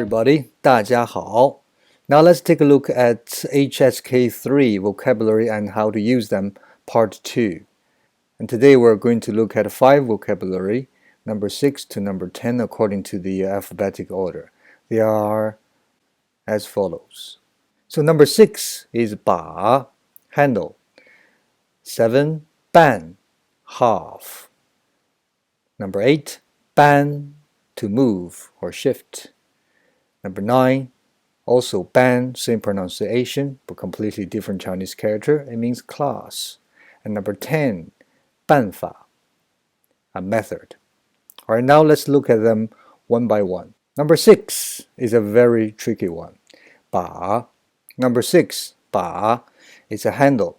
everybody, 大家好. Now let's take a look at HSK 3 vocabulary and how to use them, part 2. And today we're going to look at 5 vocabulary, number 6 to number 10 according to the alphabetic order. They are as follows. So number 6 is 把, handle. 7, 半, half. Number 8, 搬, to move or shift. Number 9, also 班, same pronunciation, but completely different Chinese character. It means class. And number 10, 办法, a method. Alright, now let's look at them one by one. Number 6 is a very tricky one. 把. Number 6, 把, is a handle.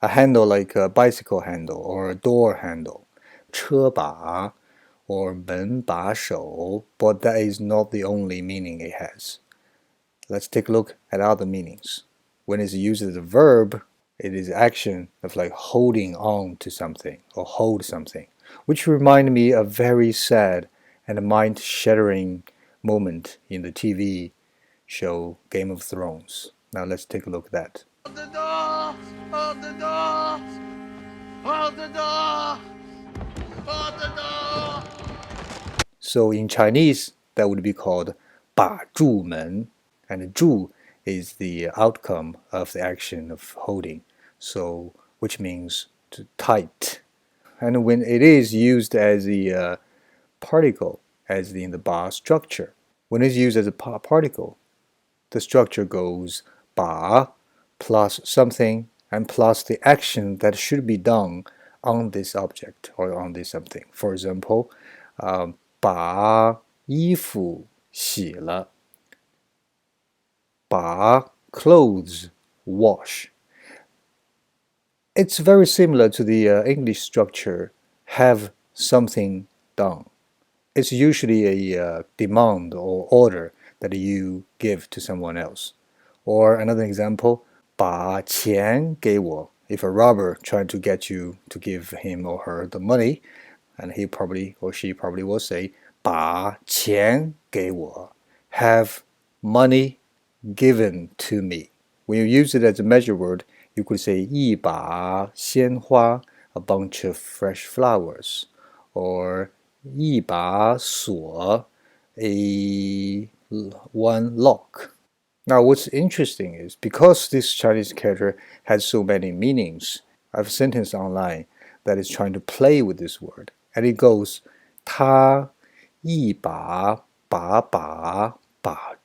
A handle like a bicycle handle or a door handle. 车把 or 门把手, but that is not the only meaning it has. Let's take a look at other meanings. When it's used as a verb, it is action of like holding on to something or hold something, which remind me of a very sad and mind-shattering moment in the TV show Game of Thrones. Now let's take a look at that. Hold the door! Hold the door! Hold the door! Hold the door! So in Chinese, that would be called 把住门, and 住 is the outcome of the action of holding, so which means to tight. And when it is used as a particle, as in the 把 structure, when it's used as a particle, the structure goes 把 plus something and plus the action that should be done on this object or on this something. For example, 把衣服洗了, 把 clothes wash. It's very similar to the English structure have something done. It's usually a demand or order that you give to someone else. Or another example, 把钱给我. If a robber tried to get you to give him or her the money, and he probably or she probably will say 把钱给我, have money given to me. When you use it as a measure word, you could say 一把鲜花, a bunch of fresh flowers, or 一把锁, one lock. Now what's interesting is because this Chinese character has so many meanings, I have a sentence online that is trying to play with this word, and it goes 他一把把把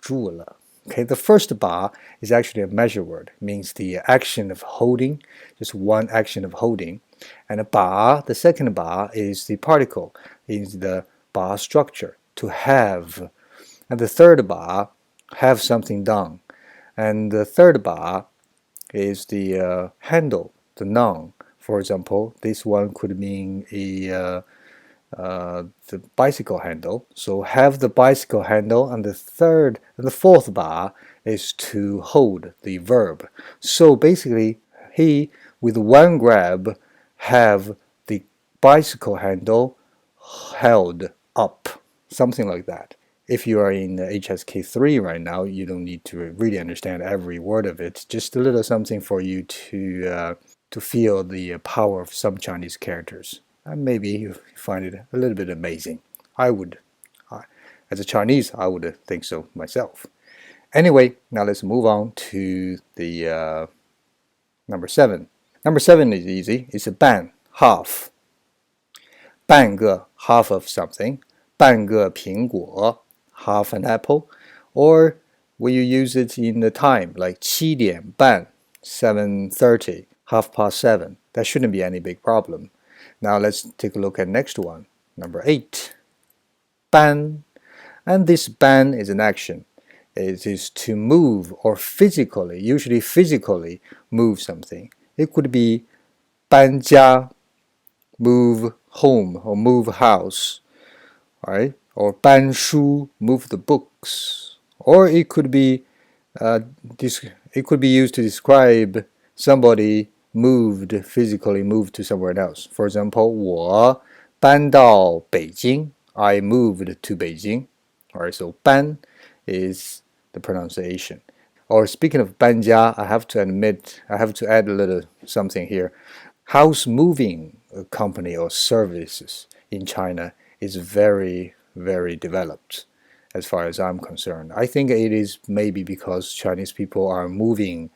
住了. Okay, the first 把 is actually a measure word. It means the action of holding, just one action of holding. And a 把, the second 把, is the particle, is the 把 structure, to have. And the third 把, have something done. And the third 把 is the handle, the noun. For example, this one could mean the bicycle handle. So have the bicycle handle, and the fourth 把 is to hold, the verb. So basically, he with one grab have the bicycle handle held up, something like that. If you are in HSK 3 right now, you don't need to really understand every word of it. Just a little something for you to feel the power of some Chinese characters. And maybe you find it a little bit amazing. I would. As a Chinese, I would think so myself. Anyway, now let's move on to the number 7. Number 7 is easy. It's a 半, half. 半个, half of something. 半个苹果, half an apple. Or when you use it in the time, like 7点半, 7:30, 7:30. That shouldn't be any big problem. Now let's take a look at next one. Number 8. 搬. And this 搬 is an action. It is to move or physically, usually physically move something. It could be 搬家, move home or move house, right? Or 搬书, move the books. Or it could be used to describe somebody physically moved to somewhere else. For example, 我搬到北京. I moved to Beijing. Alright, so 搬 is the pronunciation. Or speaking of 搬家, I have to admit, I have to add a little something here. House moving company or services in China is very, very developed as far as I'm concerned. I think it is maybe because Chinese people are moving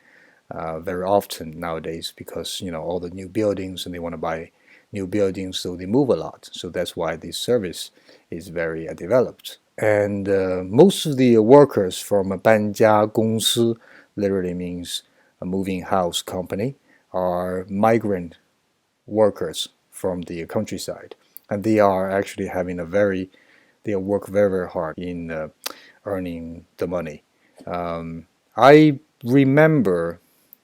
very often nowadays because all the new buildings and they want to buy new buildings, so they move a lot. So that's why this service is very developed. And most of the workers from a 搬家公司 literally means a moving house company are migrant workers from the countryside, and they are actually having they work very, very hard in earning the money. I remember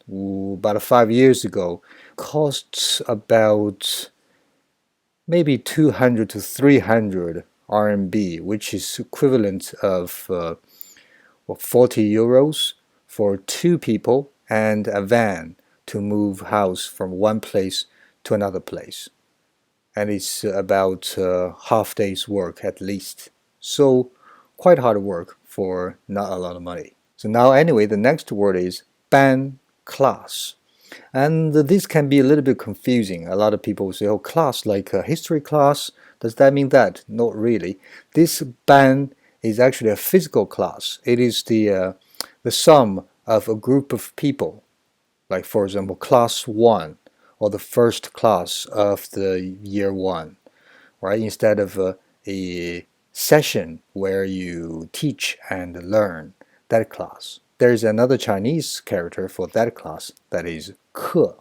about 5 years ago, costs about maybe 200 to 300 RMB, which is equivalent of 40 euros for two people and a van to move house from one place to another place. And it's about half day's work at least. So quite hard work for not a lot of money. So now anyway, the next word is 班 class. And this can be a little bit confusing. A lot of people say, oh, class like a history class. Does that mean that? Not really. This 班 is actually a physical class. It is the sum of a group of people. Like for example, class 1 or the first class of the year 1, right? Instead of a session where you teach and learn, that class. There's another Chinese character for that class, that is 课.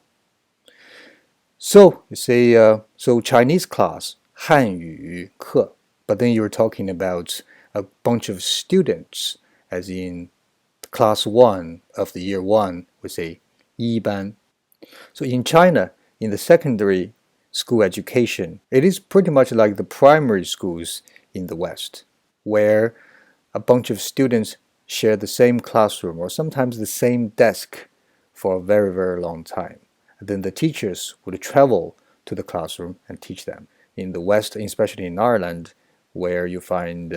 So you say, so Chinese class, 汉语课, but then you're talking about a bunch of students, as in class 1 of the year 1, we say 一班. So in China, in the secondary school education, it is pretty much like the primary schools in the West, where a bunch of students share the same classroom or sometimes the same desk for a very, very long time. And then the teachers would travel to the classroom and teach them. In the West, especially in Ireland, where you find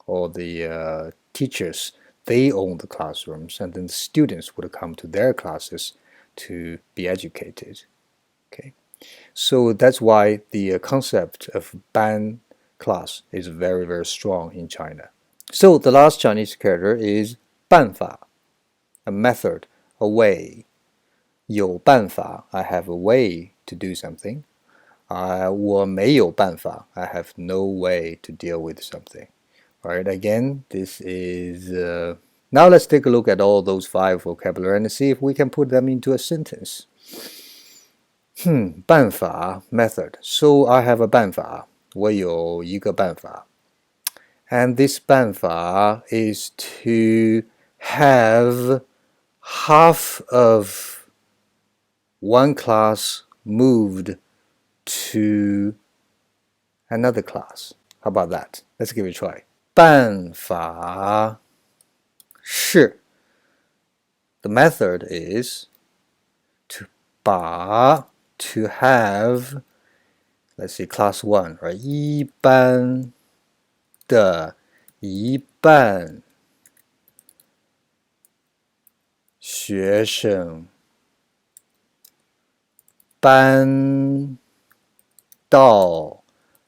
all the teachers, they own the classrooms, and then the students would come to their classes to be educated. Okay, so that's why the concept of 班 class is very, very strong in China. So the last Chinese character is 办法, a method, a way. 有办法, I have a way to do something. 我没有办法, I have no way to deal with something. Alright, again, this is... now let's take a look at all those 5 vocabulary and see if we can put them into a sentence. 办法, method. So I have a 办法, 我有一个办法. And this 办法 is to have half of one class moved to another class. How about that? Let's give it a try. 办法是 the method is to 把 to have, let's see, class 1, right? 一班的一半学生搬到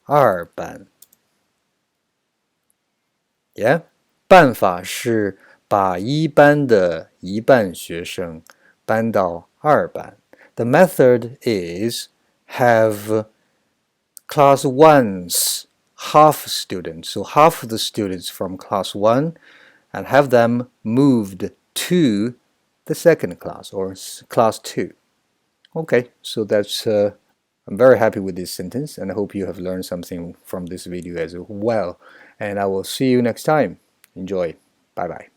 2班。Yeah? 办法是把一班的一半学生搬到2班。The method is have class 1's half students, so half of the students from class 1, and have them moved to the second class or class 2. Okay, so that's I'm very happy with this sentence, and I hope you have learned something from this video as well. And I will see you next time. Enjoy. Bye bye.